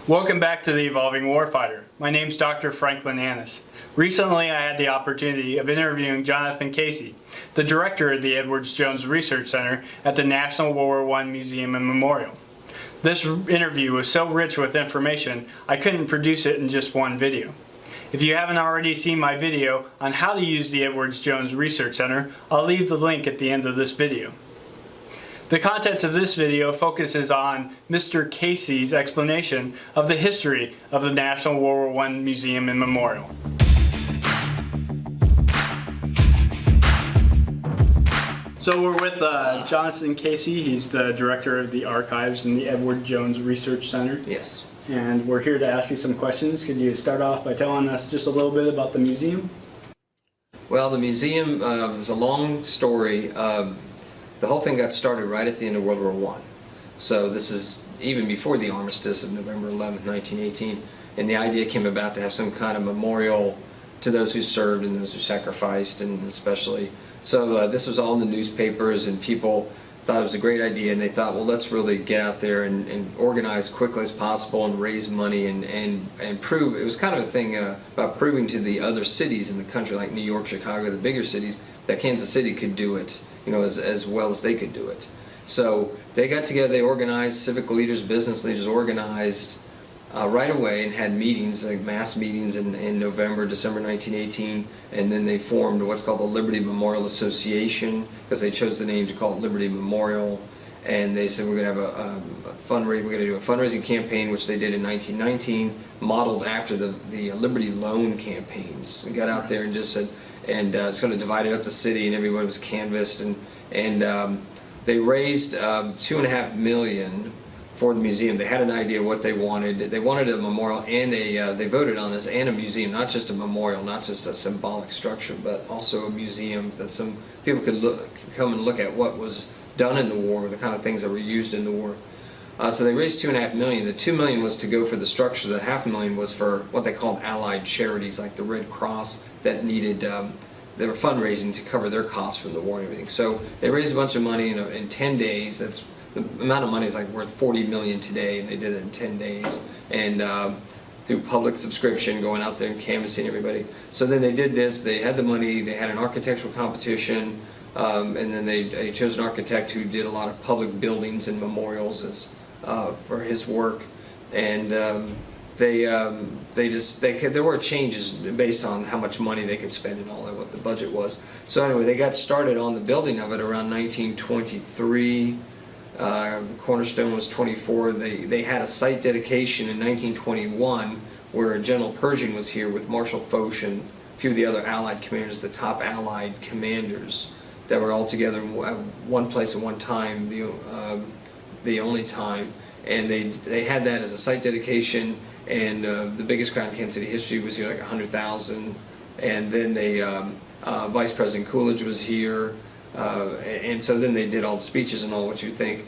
Welcome back to the Evolving Warfighter. My name's Dr. Franklin Annis. Recently I had the opportunity of interviewing Jonathan Casey, the director of the Edwards Jones Research Center at the National World War I Museum and Memorial. This interview was so rich with information, I couldn't produce it in just one video. If you haven't already seen my video on how to use the Edwards Jones Research Center, I'll leave the link at the end of this video. The contents of this video focuses on Mr. Casey's explanation of the history of the National World War I Museum and Memorial. So we're with Jonathan Casey. He's the director of the archives in the Edward Jones Research Center. Yes. And we're here to ask you some questions. Could you start off by telling us just a little bit about the museum? Well, the museum is a long story. The whole thing got started right at the end of World War I. So this is even before the armistice of November 11, 1918. And the idea came about to have some kind of memorial to those who served and those who sacrificed, and especially. So this was all in the newspapers, and people thought it was a great idea, and they thought, well, let's really get out there and organize quickly as possible and raise money and prove. It was kind of a thing about proving to the other cities in the country, like New York, Chicago, the bigger cities, that Kansas City could do it, you know, as well as they could do it. So they got together, they organized, civic leaders, business leaders organized right away and had meetings, like mass meetings in November, December 1918, and then they formed what's called the Liberty Memorial Association, because they chose the name to call it Liberty Memorial. And they said, we're going to have we're going to do a fundraising campaign, which they did in 1919, modeled after the Liberty Loan campaigns. They got out there and just said, and it's going to divide it up the city, and everybody was canvassed, and they raised $2.5 million for the museum. They had an idea what they wanted. They wanted a memorial and they voted on this, and a museum, not just a memorial, not just a symbolic structure, but also a museum that some people could come and look at what was done in the war, the kind of things that were used in the war. So they raised $2.5 million. The $2 million was to go for the structure. The $500,000 was for what they called allied charities, like the Red Cross, that needed. They were fundraising to cover their costs from the war and everything. So they raised a bunch of money in 10 days. That's the amount of money is like worth $40 million today, and they did it in 10 days. And through public subscription, going out there and canvassing everybody. So then they did this. They had the money. They had an architectural competition. And then they chose an architect who did a lot of public buildings and memorials for his work, and there were changes based on how much money they could spend and all that, what the budget was. So anyway, they got started on the building of it around 1923. Cornerstone was 24. They had a site dedication in 1921 where General Pershing was here with Marshal Foch and a few of the other Allied commanders, the top Allied commanders, that were all together in one place at one time, the only time, and they had that as a site dedication. And the biggest crowd in Kansas City history was here, like 100,000. And then Vice President Coolidge was here, and so then they did all the speeches and all what you think.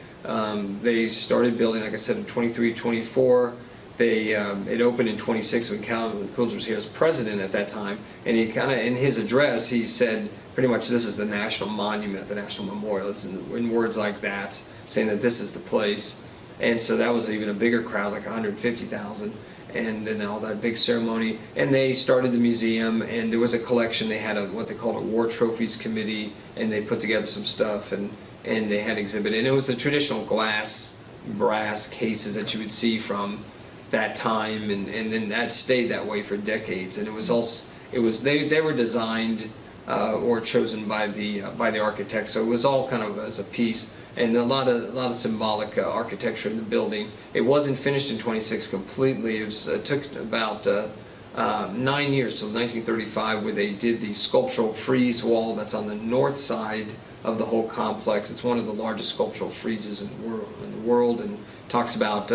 They started building, like I said, in 23, 24. It opened in 26 when Coolidge was here as president at that time, and he kind of, in his address, he said pretty much, this is the national monument, the national memorial. It's in words like that, saying that this is the place. And so that was even a bigger crowd, like 150,000, and then all that big ceremony. And they started the museum, and there was a collection. They had what they called a war trophies committee, and they put together some stuff, and they had exhibited. And it was the traditional glass, brass cases that you would see from that time, and then that stayed that way for decades. And it was also, they were designed or chosen by the architect, so it was all kind of as a piece, and a lot of symbolic architecture in the building. It wasn't finished in 26 completely. It took about 9 years till 1935, where they did the sculptural frieze wall that's on the north side of the whole complex. It's one of the largest sculptural friezes in the world, and talks about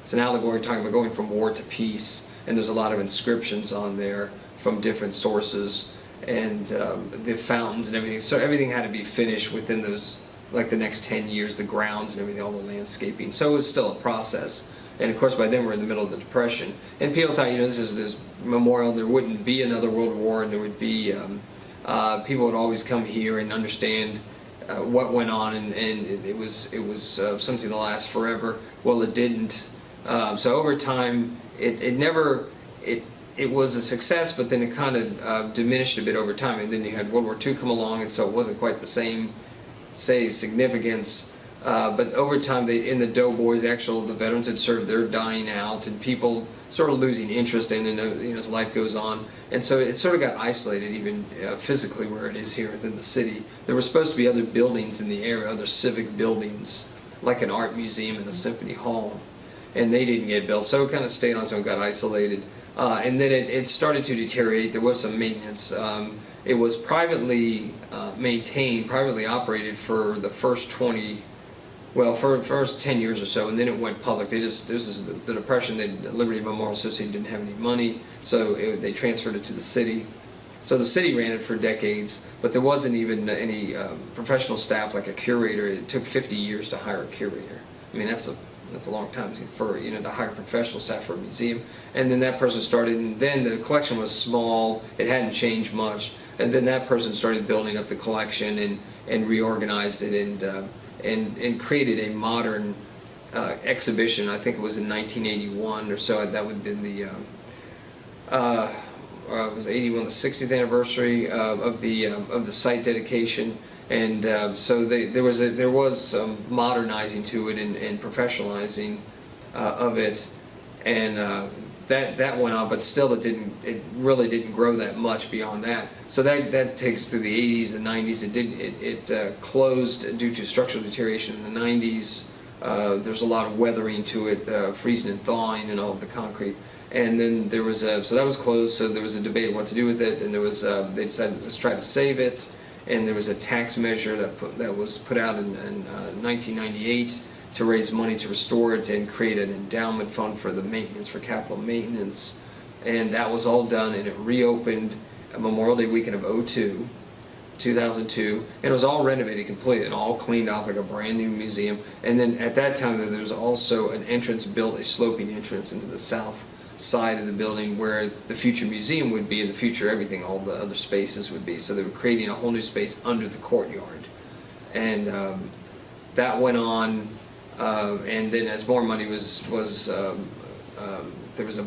it's an allegory talking about going from war to peace, and there's a lot of inscriptions on there from different sources, and the fountains and everything. So everything had to be finished within those, like the next 10 years, the grounds and everything, all the landscaping. So it was still a process. And of course, by then we're in the middle of the Depression. And people thought, this is this memorial, there wouldn't be another World War, and there would be, people would always come here and understand what went on, and it was something to last forever. Well, it didn't. So over time, it was a success, but then it kind of diminished a bit over time. And then you had World War II come along, and so it wasn't quite the same, say, significance. But over time, in the doughboys, the veterans had served, they're dying out, and people sort of losing interest in it, as life goes on. And so it sort of got isolated, even physically, where it is here within the city. There were supposed to be other buildings in the area, other civic buildings, like an art museum and a symphony hall, and they didn't get built. So it kind of stayed on its own, got isolated. And then it started to deteriorate. There was some maintenance. It was privately maintained, privately operated for the first for the first 10 years or so, and then it went public. This is the Depression. The Liberty Memorial Association didn't have any money, so they transferred it to the city. So the city ran it for decades, but there wasn't even any professional staff like a curator. It took 50 years to hire a curator. I mean, that's a long time for to hire professional staff for a museum. And then that person started, and then the collection was small. It hadn't changed much, and then that person started building up the collection and reorganized it and created a modern exhibition. I think it was in 1981 or so. That would have been the it was 81, the 60th anniversary of the site dedication. And so there was some modernizing to it and professionalizing of it, and that went on, but still it really didn't grow that much beyond that. So that takes through the 80s, the 90s. It closed due to structural deterioration in the 90s. There's a lot of weathering to it, freezing and thawing, and all of the concrete. And then there was so that was closed. So there was a debate of what to do with it, and there was they decided let's try to save it. And there was a tax measure that was put out in 1998 to raise money to restore it and create an endowment fund for the maintenance, for capital maintenance. And that was all done, and it reopened Memorial Day weekend of 2002, and it was all renovated completely and all cleaned off like a brand new museum. And then at that time there was also an entrance built, a sloping entrance into the south side of the building where the future museum would be, and the future everything, all the other spaces would be. So they were creating a whole new space under the courtyard. And that went on, and then as more money there was a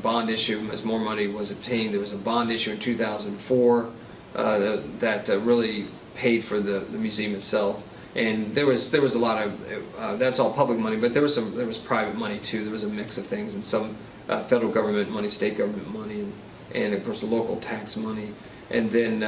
bond issue. As more money was obtained, there was a bond issue in 2004 that really paid for the museum itself. And there was a lot of that's all public money, but there was private money too. There was a mix of things, and some federal government money, state government money, and of course the local tax money. And then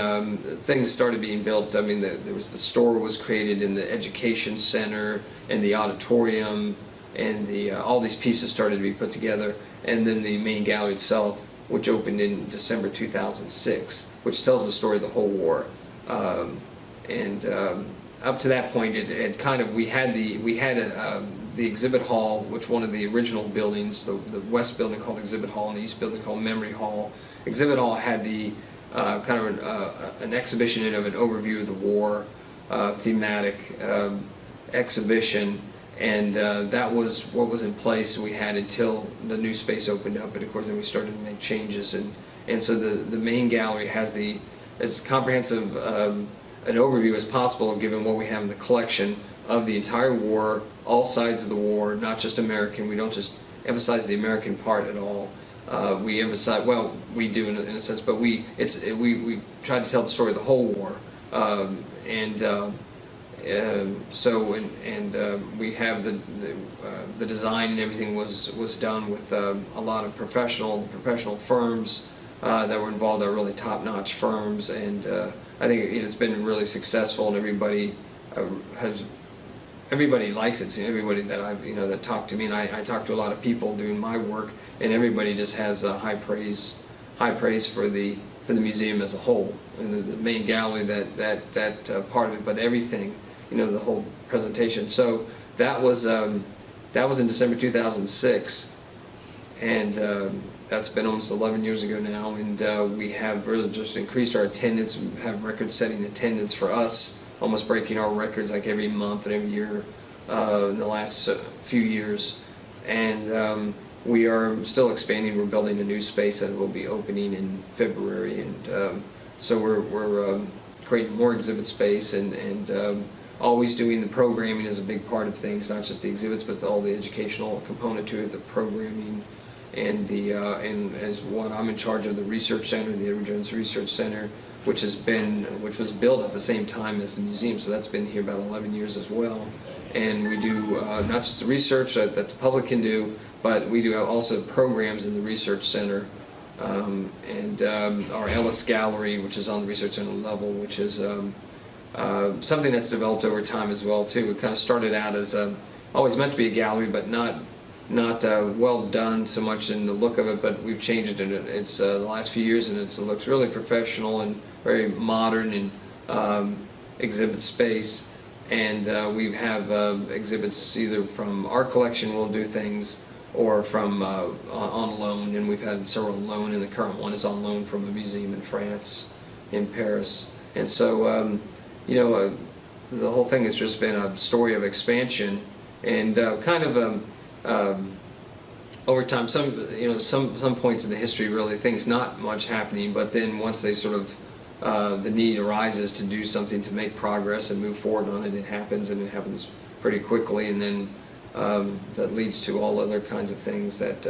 things started being built. I mean, the store was created, in the education center, and the auditorium, and all these pieces started to be put together. And then the main gallery itself, which opened in December 2006, which tells the story of the whole war. Up to that point, we had the exhibit hall, which one of the original buildings, the west building called exhibit hall and the east building called memory hall. Exhibit hall had the an exhibition in of an overview of the war, thematic exhibition, and that was what was in place we had until the new space opened up. And of course then we started to make changes, and so the main gallery has as comprehensive an overview as possible, given what we have in the collection of the entire war, all sides of the war, not just American. We don't just emphasize the American part at all. We emphasize, well, we do in a sense, but we try to tell the story of the whole war. We have the design and everything was done with a lot of professional firms that were involved. That were really top-notch firms, and I think it's been really successful, and everybody likes it. So everybody that that talked to me, and I talk to a lot of people doing my work, and everybody just has high praise for the museum as a whole, and the main gallery, that part of it, but everything, the whole presentation. So that was in December 2006, and that's been almost 11 years ago now, and we have really just increased our attendance. We have record-setting attendance for us, almost breaking our records like every month and every year in the last few years. And we are still expanding. We're building a new space that will be opening in February, and so we're creating more exhibit space, and always doing the programming is a big part of things, not just the exhibits, but all the educational component to it, the programming, and as what I'm in charge of the research center, the Edward Jones Research Center, which was built at the same time as the museum, so that's been here about 11 years as well. And we do not just the research that the public can do, but we do have also programs in the research center, and our Ellis Gallery, which is on the research center level, which is something that's developed over time as well too. It kind of started out as always meant to be a gallery, but not well done so much in the look of it. But we've changed it. It's the last few years, and it looks really professional and very modern and exhibit space. And we have exhibits either from our collection, we'll do things, or from on loan, and we've had several on loan, and the current one is on loan from a museum in France, in Paris. And so, you know, the whole thing has just been a story of expansion, and kind of over time, some points in the history, really, things not much happening, but then once they sort of the need arises to do something to make progress and move forward on it, it happens, and it happens pretty quickly, and then that leads to all other kinds of things that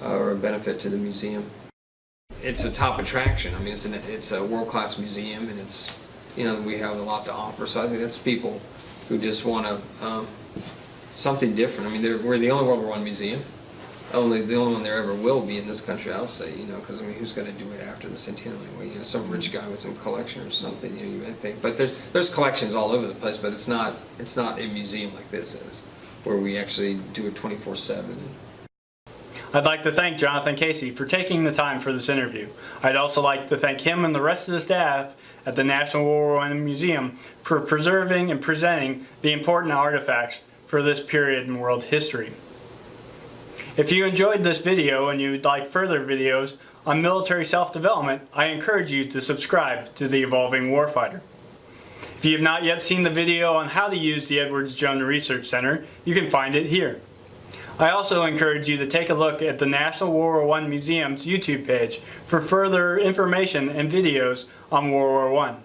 are a benefit to the museum. It's a top attraction. I mean, it's a world-class museum, and it's, you know, we have a lot to offer. So I think that's people who just want to something different. I mean, we're the only World War I museum. The only one there ever will be in this country, I'll say, you know, because I mean, who's going to do it after the centennial anyway? You know, some rich guy with some collection or something, you know, you might think. But there's collections all over the place, but it's not a museum like this is, where we actually do it 24/7. I'd like to thank Jonathan Casey for taking the time for this interview. I'd also like to thank him and the rest of the staff at the National World War I Museum for preserving and presenting the important artifacts for this period in world history. If you enjoyed this video and you'd like further videos on military self-development, I encourage you to subscribe to the Evolving Warfighter. If you have not yet seen the video on how to use the Edward Jones Research Center, you can find it here. I also encourage you to take a look at the National World War I Museum's YouTube page for further information and videos on World War I.